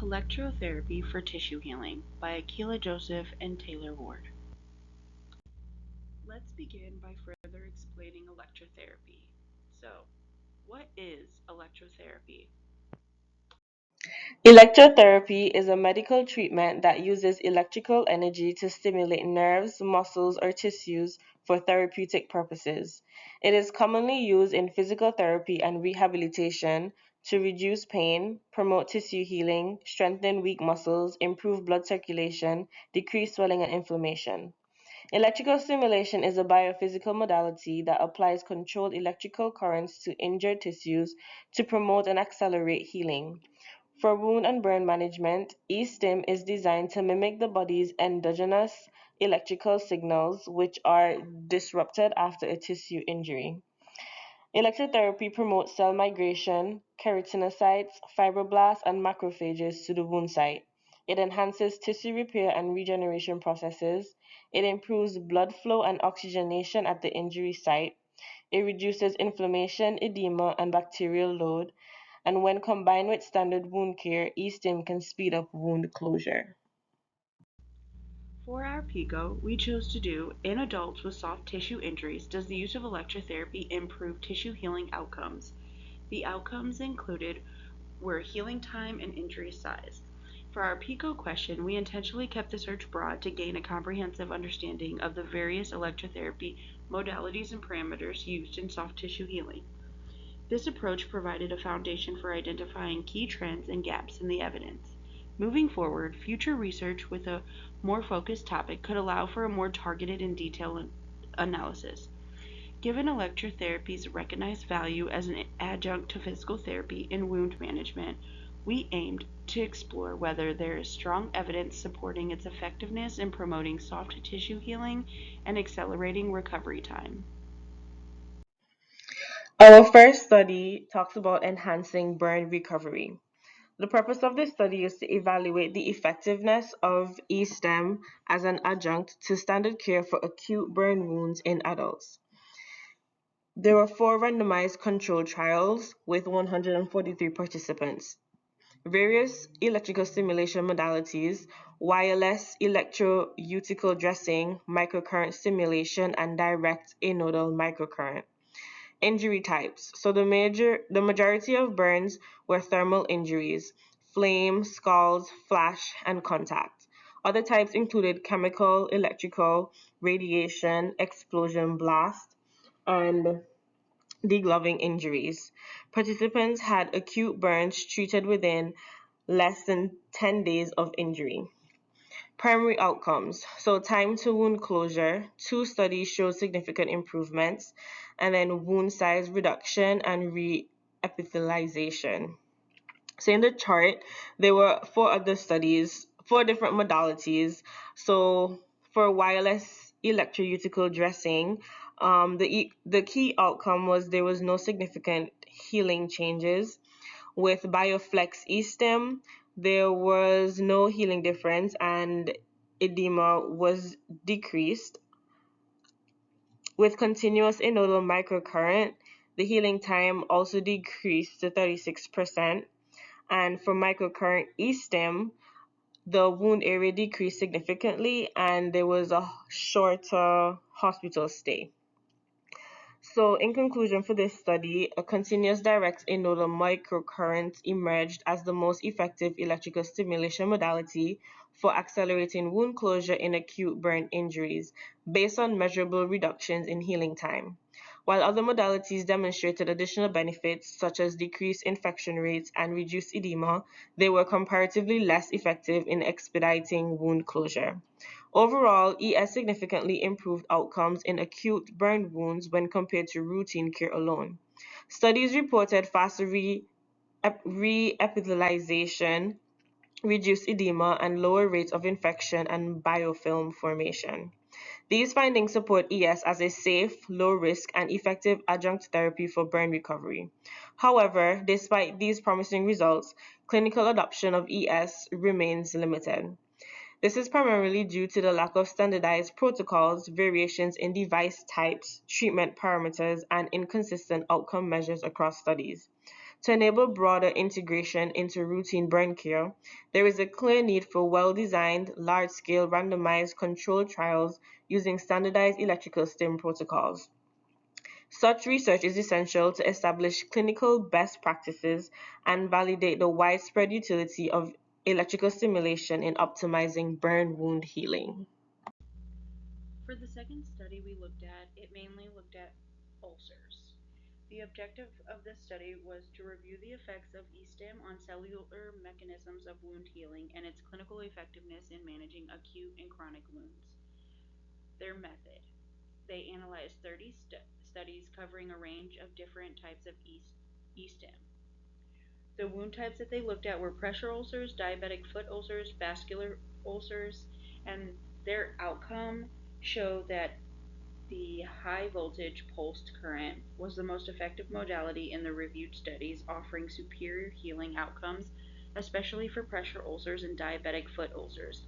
Electrotherapy for Tissue Healing by Akila Joseph and Taylor Ward. Let's begin by further explaining electrotherapy. So, what is electrotherapy? Electrotherapy is a medical treatment that uses electrical energy to stimulate nerves, muscles, or tissues for therapeutic purposes. It is commonly used in physical therapy and rehabilitation to reduce pain, promote tissue healing, strengthen weak muscles, improve blood circulation, decrease swelling and inflammation. Electrical stimulation is a biophysical modality that applies controlled electrical currents to injured tissues to promote and accelerate healing. For wound and burn management, e-stim is designed to mimic the body's endogenous electrical signals, which are disrupted after a tissue injury. Electrotherapy promotes cell migration, keratinocytes, fibroblasts, and macrophages to the wound site. It enhances tissue repair and regeneration processes. It improves blood flow and oxygenation at the injury site. It reduces inflammation, edema, and bacterial load. And when combined with standard wound care, e-stim can speed up wound closure. For our PICO, we chose to do in adults with soft tissue injuries, does the use of electrotherapy improve tissue healing outcomes? The outcomes included were healing time and injury size. For our PICO question, we intentionally kept the search broad to gain a comprehensive understanding of the various electrotherapy modalities and parameters used in soft tissue healing. This approach provided a foundation for identifying key trends and gaps in the evidence. Moving forward, future research with a more focused topic could allow for a more targeted and detailed analysis. Given electrotherapy's recognized value as an adjunct to physical therapy in wound management, we aimed to explore whether there is strong evidence supporting its effectiveness in promoting soft tissue healing and accelerating recovery time. Our first study talks about enhancing burn recovery. The purpose of this study is to evaluate the effectiveness of e-stim as an adjunct to standard care for acute burn wounds in adults. There were four randomized controlled trials with 143 participants. Various electrical stimulation modalities, wireless electroutical dressing, microcurrent stimulation, and direct anodal microcurrent. Injury types. So the majority of burns were thermal injuries, flame, scalds, flash, and contact. Other types included chemical, electrical, radiation, explosion, blast, and degloving injuries. Participants had acute burns treated within less than 10 days of injury. Primary outcomes. So time to wound closure. Two studies showed significant improvements, and then wound size reduction and re-epithelialization. So in the chart, there were four other studies, four different modalities. So for wireless electroutical dressing, the key outcome was there was no significant healing changes. With BioFlex eStim, there was no healing difference and edema was decreased. With continuous anodal microcurrent, the healing time also decreased to 36%. And for microcurrent eStim, the wound area decreased significantly and there was a shorter hospital stay. So, in conclusion for this study, a continuous direct anodal microcurrent emerged as the most effective electrical stimulation modality for accelerating wound closure in acute burn injuries based on measurable reductions in healing time. While other modalities demonstrated additional benefits such as decreased infection rates and reduced edema, they were comparatively less effective in expediting wound closure. Overall, ES significantly improved outcomes in acute burn wounds when compared to routine care alone. Studies reported faster re-epithelialization, reduced edema, and lower rates of infection and biofilm formation. These findings support ES as a safe, low-risk, and effective adjunct therapy for burn recovery. However, despite these promising results, clinical adoption of ES remains limited. This is primarily due to the lack of standardized protocols, variations in device types, treatment parameters, and inconsistent outcome measures across studies. To enable broader integration into routine burn care, there is a clear need for well-designed, large-scale randomized controlled trials using standardized electrical stim protocols. Such research is essential to establish clinical best practices and validate the widespread utility of electrical stimulation in optimizing burn wound healing. For the second study we looked at, it mainly looked at ulcers. The objective of this study was to review the effects of E-stim on cellular mechanisms of wound healing and its clinical effectiveness in managing acute and chronic wounds. Their method. They analyzed 30 studies covering a range of different types of E-stim. The wound types that they looked at were pressure ulcers, diabetic foot ulcers, vascular ulcers, and their outcome showed that the high voltage pulsed current was the most effective modality in the reviewed studies, offering superior healing outcomes, especially for pressure ulcers and diabetic foot ulcers,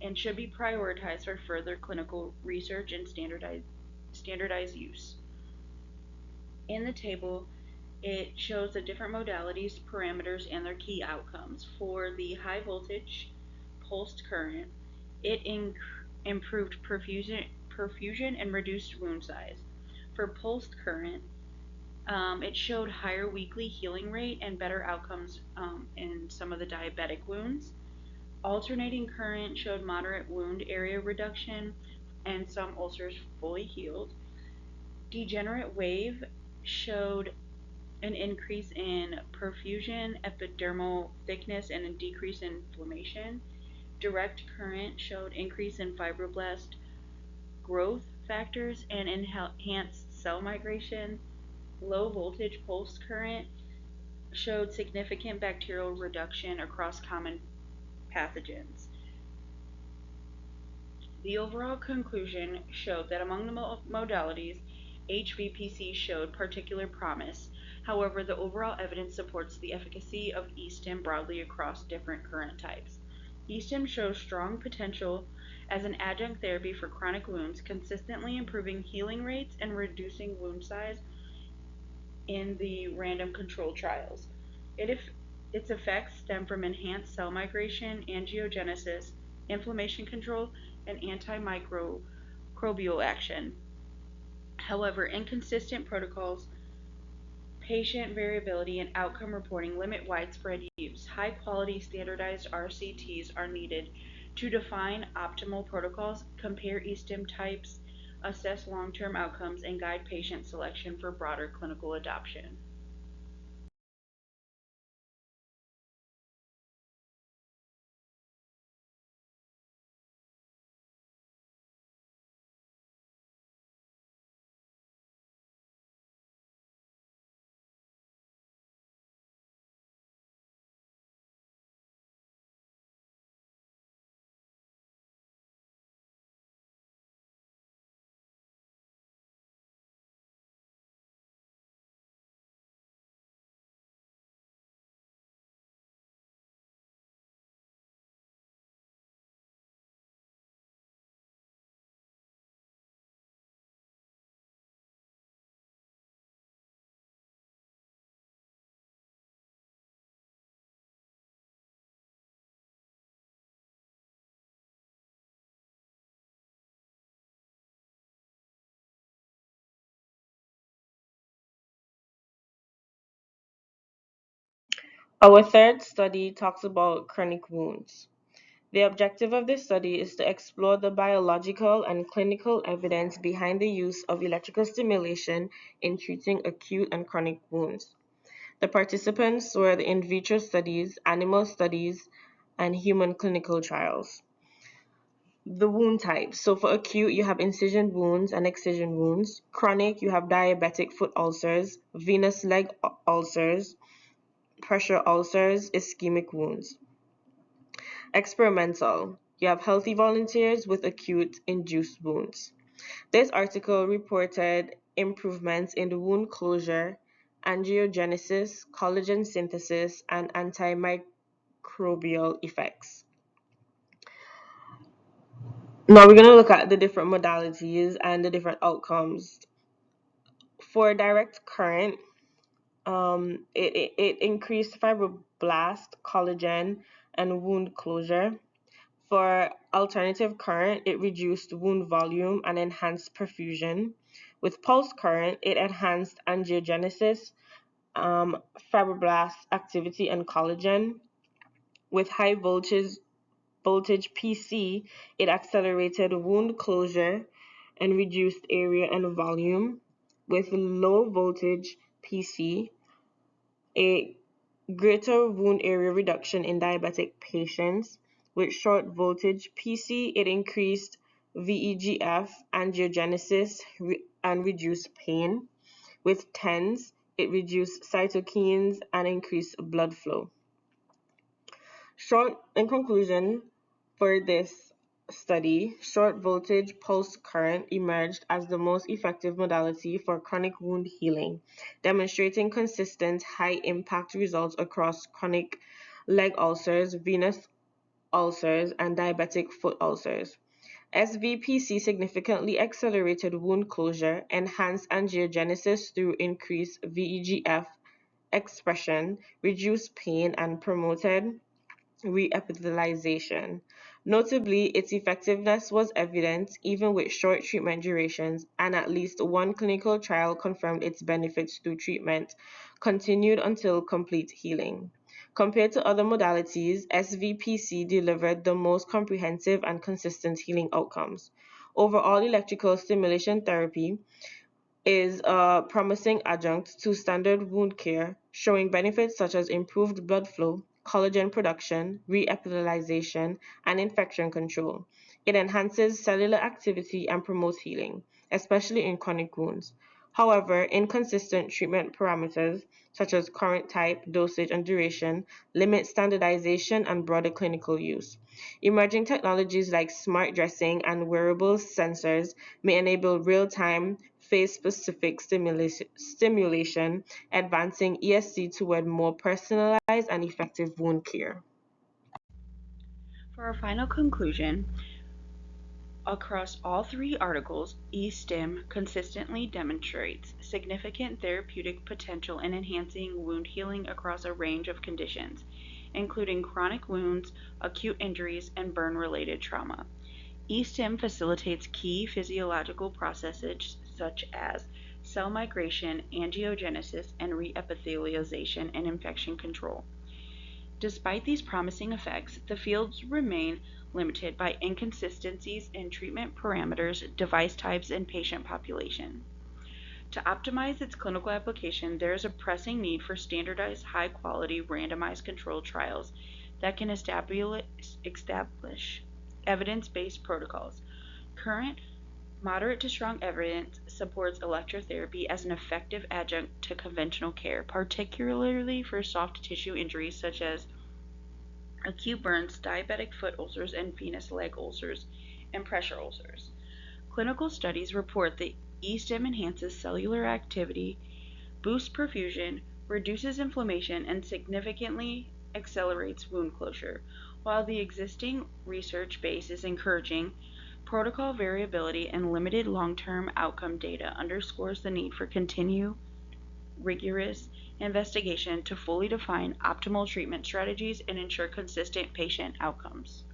and should be prioritized for further clinical research and standardized use. In the table, it shows the different modalities, parameters, and their key outcomes. For the high voltage pulsed current, it improved perfusion and reduced wound size. For pulsed current, it showed higher weekly healing rate and better outcomes in some of the diabetic wounds. Alternating current showed moderate wound area reduction and some ulcers fully healed. Degenerate wave showed an increase in perfusion, epidermal thickness, and a decrease in inflammation. Direct current showed increase in fibroblast growth factors and enhanced cell migration. Low voltage pulse current showed significant bacterial reduction across common pathogens. The overall conclusion showed that among the modalities, HVPC showed particular promise. However, the overall evidence supports the efficacy of E-stim broadly across different current types. E-stim shows strong potential as an adjunct therapy for chronic wounds, consistently improving healing rates and reducing wound size in the random controlled trials. Its effects stem from enhanced cell migration, angiogenesis, inflammation control, and antimicrobial action. However, inconsistent protocols, patient variability, and outcome reporting limit widespread use. High quality standardized RCTs are needed to define optimal protocols, compare eSTIM types, assess long term outcomes, and guide patient selection for broader clinical adoption. Our third study talks about chronic wounds. The objective of this study is to explore the biological and clinical evidence behind the use of electrical stimulation in treating acute and chronic wounds. The participants were the in vitro studies, animal studies, and human clinical trials. The wound types. So for acute, you have incision wounds and excision wounds. Chronic, you have diabetic foot ulcers, venous leg ulcers, pressure ulcers, ischemic wounds. Experimental, you have healthy volunteers with acute induced wounds. This article reported improvements in the wound closure, angiogenesis, collagen synthesis, and antimicrobial effects. Now we're going to look at the different modalities and the different outcomes. For direct current, It increased fibroblast, collagen, and wound closure. For alternative current, it reduced wound volume and enhanced perfusion. With pulse current, it enhanced angiogenesis, fibroblast activity, and collagen. With high voltage PC, it accelerated wound closure and reduced area and volume. With low voltage PC, a greater wound area reduction in diabetic patients. With short voltage PC, it increased VEGF, angiogenesis, and reduced pain. With TENS, it reduced cytokines and increased blood flow. In conclusion, for this study, short voltage pulse current emerged as the most effective modality for chronic wound healing, demonstrating consistent high impact results across chronic leg ulcers, venous ulcers, and diabetic foot ulcers. SVPC significantly accelerated wound closure, enhanced angiogenesis through increased VEGF expression, reduced pain, and promoted reepithelialization. Notably, its effectiveness was evident even with short treatment durations, and at least one clinical trial confirmed its benefits through treatment continued until complete healing. Compared to other modalities, SVPC delivered the most comprehensive and consistent healing outcomes. Overall, electrical stimulation therapy is a promising adjunct to standard wound care, showing benefits such as improved blood flow, collagen production, reepithelialization, and infection control. It enhances cellular activity and promotes healing, especially in chronic wounds. However, inconsistent treatment parameters, such as current type, dosage, and duration, limit standardization and broader clinical use. Emerging technologies like smart dressing and wearable sensors may enable real-time, phase-specific stimulation, advancing ESC toward more personalized and effective wound care. For our final conclusion, across all three articles, eSTIM consistently demonstrates significant therapeutic potential in enhancing wound healing across a range of conditions, including chronic wounds, acute injuries, and burn-related trauma. eSTIM facilitates key physiological processes such as cell migration, angiogenesis, and reepithelialization and infection control. Despite these promising effects, the fields remain limited by inconsistencies in treatment parameters, device types, and patient population. To optimize its clinical application, there is a pressing need for standardized, high quality, randomized controlled trials that can establish evidence based protocols. Current moderate to strong evidence supports electrotherapy as an effective adjunct to conventional care, particularly for soft tissue injuries such as acute burns, diabetic foot ulcers, and venous leg ulcers, and pressure ulcers. Clinical studies report that eSTIM enhances cellular activity, boosts perfusion, reduces inflammation, and significantly accelerates wound closure. While the existing research base is encouraging, protocol variability and limited long-term outcome data underscores the need for continued rigorous investigation to fully define optimal treatment strategies and ensure consistent patient outcomes.